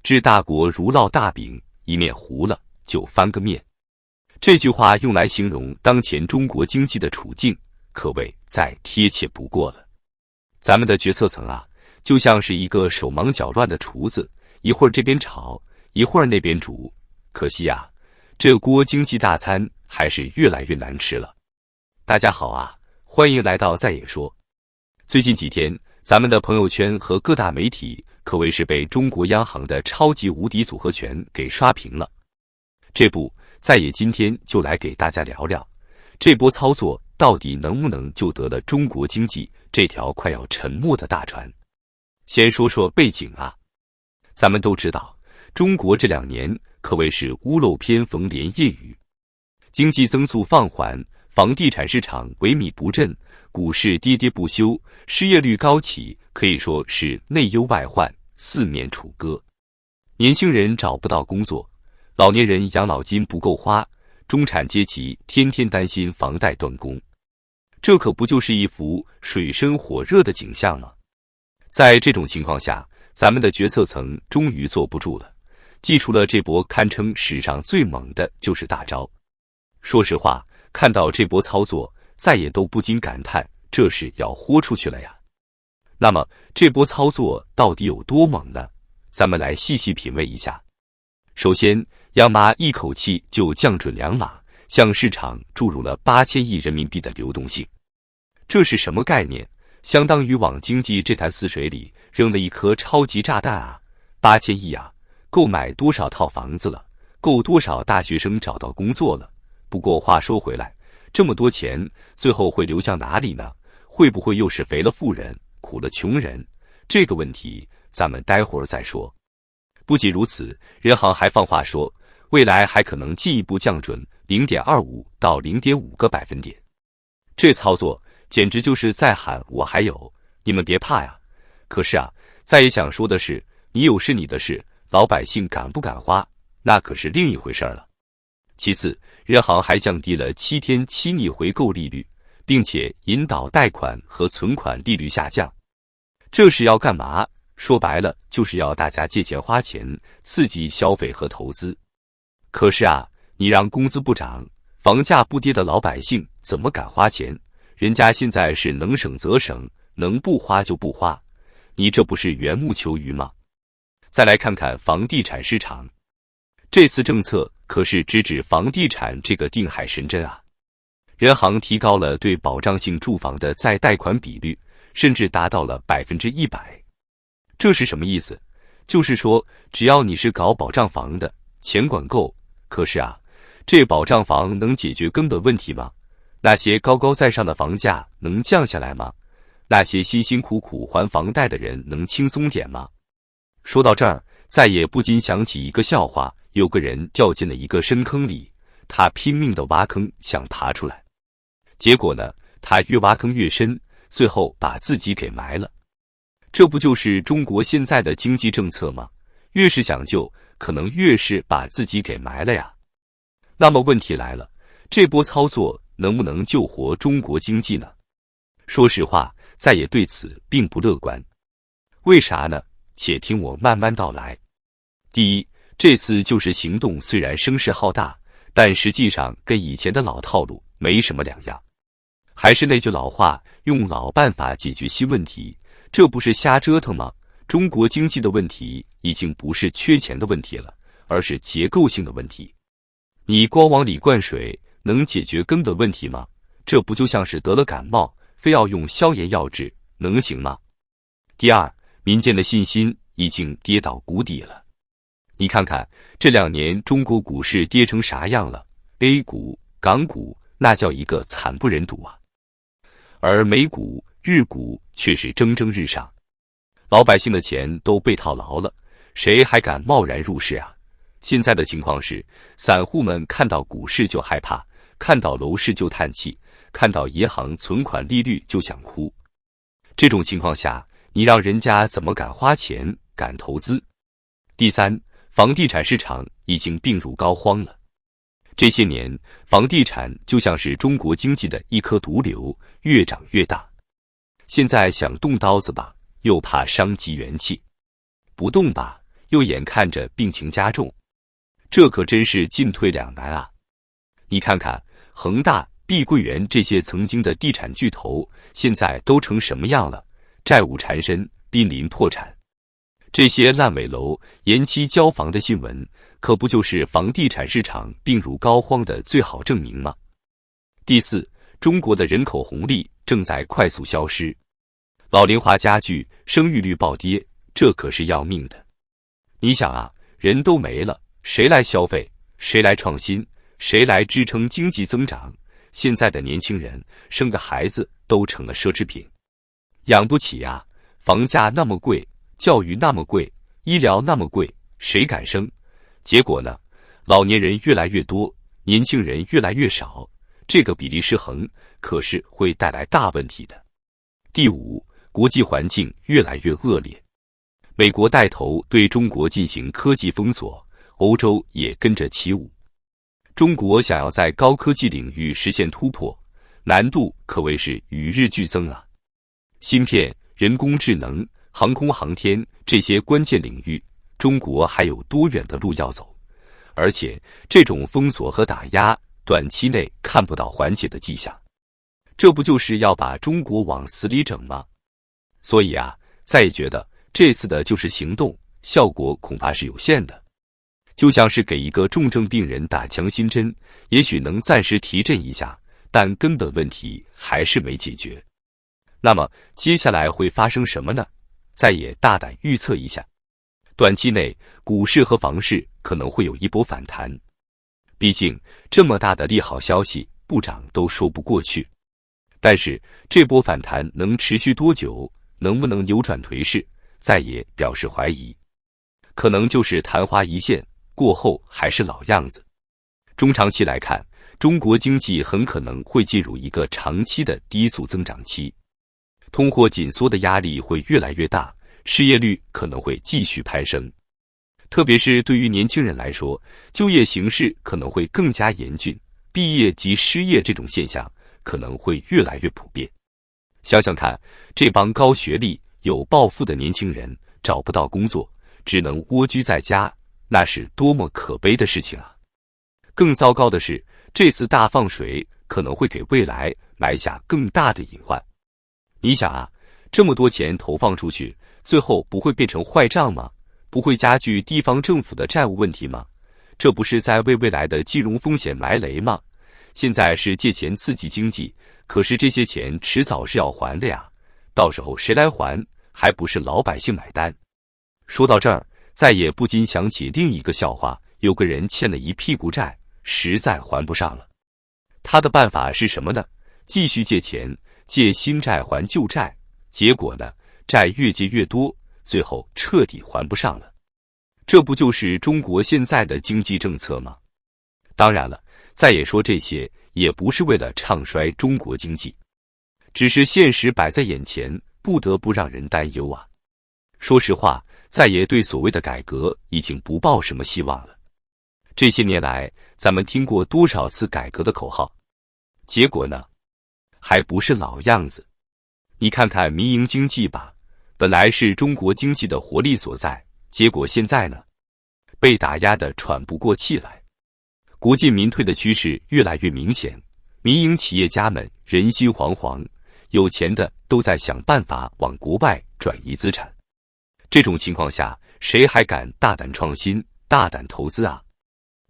治大国如烙大饼，一面糊了就翻个面。这句话用来形容当前中国经济的处境，可谓再贴切不过了。咱们的决策层啊，就像是一个手忙脚乱的厨子，一会儿这边炒，一会儿那边煮。可惜啊，这锅经济大餐还是越来越难吃了。大家好啊，欢迎来到在野说。最近几天，咱们的朋友圈和各大媒体可谓是被中国央行的超级无敌组合拳给刷屏了。这不，在野今天就来给大家聊聊，这波操作到底能不能救得了中国经济这条快要沉没的大船。先说说背景啊，咱们都知道，中国这2年可谓是屋漏偏逢连夜雨，经济增速放缓，房地产市场萎靡不振，股市跌跌不休，失业率高企，可以说是内忧外患，四面楚歌。年轻人找不到工作，老年人养老金不够花，中产阶级天天担心房贷断供，这可不就是一幅水深火热的景象吗？在这种情况下，咱们的决策层终于坐不住了，祭出了这波堪称史上最猛的救市大招。说实话，看到这波操作，再也都不禁感叹，这是要豁出去了呀。那么这波操作到底有多猛呢？咱们来细细品味一下。首先，央妈一口气就降准2码，向市场注入了8000亿人民币的流动性。这是什么概念？相当于往经济这潭死水里扔了一颗超级炸弹啊！8000亿啊，够买多少套房子了？够多少大学生找到工作了？不过话说回来，这么多钱最后会流向哪里呢？会不会又是肥了富人，苦了穷人？这个问题咱们待会儿再说。不仅如此，人行还放话说，未来还可能进一步降准0.25到0.5个百分点。这操作简直就是在喊我还有，你们别怕呀。可是啊，再也想说的是，你有是你的事，老百姓敢不敢花，那可是另一回事了。其次，人行还降低了7天期逆回购利率，并且引导贷款和存款利率下降。这是要干嘛？说白了，就是要大家借钱花钱，刺激消费和投资。可是啊，你让工资不涨，房价不跌的老百姓怎么敢花钱？人家现在是能省则省，能不花就不花，你这不是缘木求鱼吗？再来看看房地产市场，这次政策可是直指房地产这个定海神针啊！人行提高了对保障性住房的再贷款比率，甚至达到了100%。这是什么意思？就是说，只要你是搞保障房的，钱管够。可是啊，这保障房能解决根本问题吗？那些高高在上的房价能降下来吗？那些辛辛苦苦还房贷的人能轻松点吗？说到这儿，再也不禁想起一个笑话，有个人掉进了一个深坑里，他拼命地挖坑想爬出来，结果呢，他越挖坑越深，最后把自己给埋了。这不就是中国现在的经济政策吗？越是想救，可能越是把自己给埋了呀。那么问题来了，这波操作能不能救活中国经济呢？说实话，再也对此并不乐观。为啥呢？且听我慢慢道来。第一，这次救市行动虽然声势浩大，但实际上跟以前的老套路没什么两样。还是那句老话，用老办法解决新问题，这不是瞎折腾吗？中国经济的问题已经不是缺钱的问题了，而是结构性的问题。你光往里灌水，能解决根本问题吗？这不就像是得了感冒，非要用消炎药治，能行吗？第二，民间的信心已经跌到谷底了。你看看这2年中国股市跌成啥样了 ？A 股、港股那叫一个惨不忍睹啊！而美股、日股却是蒸蒸日上，老百姓的钱都被套牢了，谁还敢贸然入市啊？现在的情况是，散户们看到股市就害怕，看到楼市就叹气，看到银行存款利率就想哭。这种情况下，你让人家怎么敢花钱、敢投资？第三，房地产市场已经病入膏肓了。这些年，房地产就像是中国经济的一颗毒瘤，越长越大。现在想动刀子吧，又怕伤及元气；不动吧，又眼看着病情加重，这可真是进退两难啊！你看看恒大、碧桂园这些曾经的地产巨头，现在都成什么样了？债务缠身，濒临破产。这些烂尾楼、延期交房的新闻，可不就是房地产市场病入膏肓的最好证明吗？第四，中国的人口红利正在快速消失，老龄化加剧，生育率暴跌，这可是要命的。你想啊，人都没了，谁来消费？谁来创新？谁来支撑经济增长？现在的年轻人生个孩子都成了奢侈品，养不起呀！房价那么贵，教育那么贵，医疗那么贵，谁敢生？结果呢，老年人越来越多，年轻人越来越少，这个比例失衡可是会带来大问题的。第五，国际环境越来越恶劣。美国带头对中国进行科技封锁，欧洲也跟着起舞。中国想要在高科技领域实现突破，难度可谓是与日俱增啊！芯片、人工智能、航空航天这些关键领域，中国还有多远的路要走？而且这种封锁和打压，短期内看不到缓解的迹象，这不就是要把中国往死里整吗？所以啊，再也觉得这次的就是行动，效果恐怕是有限的。就像是给一个重症病人打强心针，也许能暂时提振一下，但根本问题还是没解决。那么接下来会发生什么呢？再也大胆预测一下，短期内股市和房市可能会有一波反弹。毕竟这么大的利好消息，不涨都说不过去。但是这波反弹能持续多久？能不能扭转颓势？再也表示怀疑。可能就是昙花一现，过后还是老样子。中长期来看，中国经济很可能会进入一个长期的低速增长期，通货紧缩的压力会越来越大，失业率可能会继续攀升。特别是对于年轻人来说，就业形势可能会更加严峻，毕业即失业这种现象可能会越来越普遍。想想看，这帮高学历、有抱负的年轻人找不到工作，只能蜗居在家，那是多么可悲的事情啊！更糟糕的是，这次大放水可能会给未来埋下更大的隐患。你想啊，这么多钱投放出去，最后不会变成坏账吗？不会加剧地方政府的债务问题吗？这不是在为未来的金融风险埋雷吗？现在是借钱刺激经济，可是这些钱迟早是要还的呀，到时候谁来还？还不是老百姓买单。说到这儿，再也不禁想起另一个笑话，有个人欠了一屁股债，实在还不上了。他的办法是什么呢？继续借钱，借新债还旧债，结果呢，债越借越多，最后彻底还不上了。这不就是中国现在的经济政策吗？当然了，再也说这些也不是为了唱衰中国经济，只是现实摆在眼前，不得不让人担忧啊。说实话，再也对所谓的改革已经不抱什么希望了。这些年来，咱们听过多少次改革的口号，结果呢，还不是老样子。你看看民营经济吧，本来是中国经济的活力所在，结果现在呢，被打压得喘不过气来。国进民退的趋势越来越明显，民营企业家们人心惶惶，有钱的都在想办法往国外转移资产。这种情况下，谁还敢大胆创新、大胆投资啊？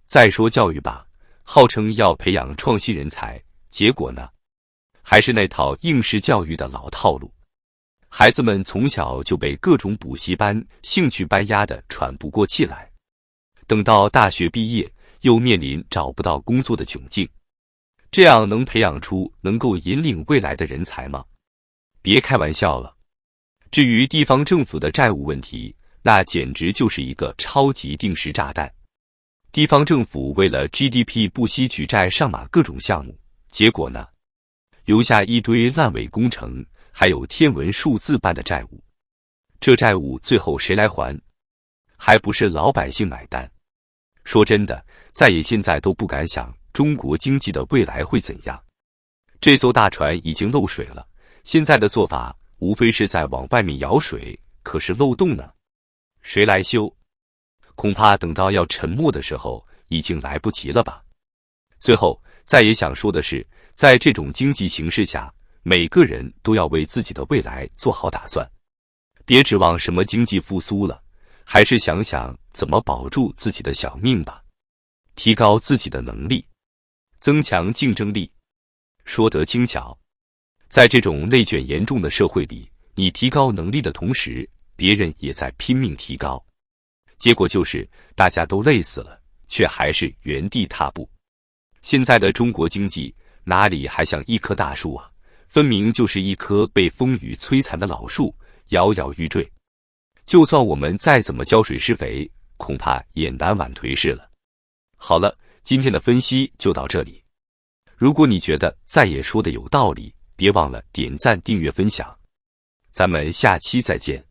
再说教育吧，号称要培养创新人才，结果呢，还是那套应试教育的老套路。孩子们从小就被各种补习班、兴趣班压得喘不过气来，等到大学毕业，又面临找不到工作的窘境。这样能培养出能够引领未来的人才吗？别开玩笑了。至于地方政府的债务问题，那简直就是一个超级定时炸弹。地方政府为了 GDP 不惜举债上马各种项目，结果呢，留下一堆烂尾工程，还有天文数字般的债务。这债务最后谁来还？还不是老百姓买单。说真的，再也现在都不敢想中国经济的未来会怎样。这艘大船已经漏水了，现在的做法无非是在往外面舀水，可是漏洞呢，谁来修？恐怕等到要沉没的时候，已经来不及了吧。最后，再也想说的是，在这种经济形势下，每个人都要为自己的未来做好打算，别指望什么经济复苏了，还是想想怎么保住自己的小命吧。提高自己的能力，增强竞争力。说得轻巧，在这种内卷严重的社会里，你提高能力的同时，别人也在拼命提高，结果就是大家都累死了，却还是原地踏步。现在的中国经济哪里还像一棵大树啊，分明就是一棵被风雨摧残的老树，摇摇欲坠。就算我们再怎么浇水施肥，恐怕也难挽颓势了。好了，今天的分析就到这里。如果你觉得再也说的有道理，别忘了点赞、订阅、分享。咱们下期再见。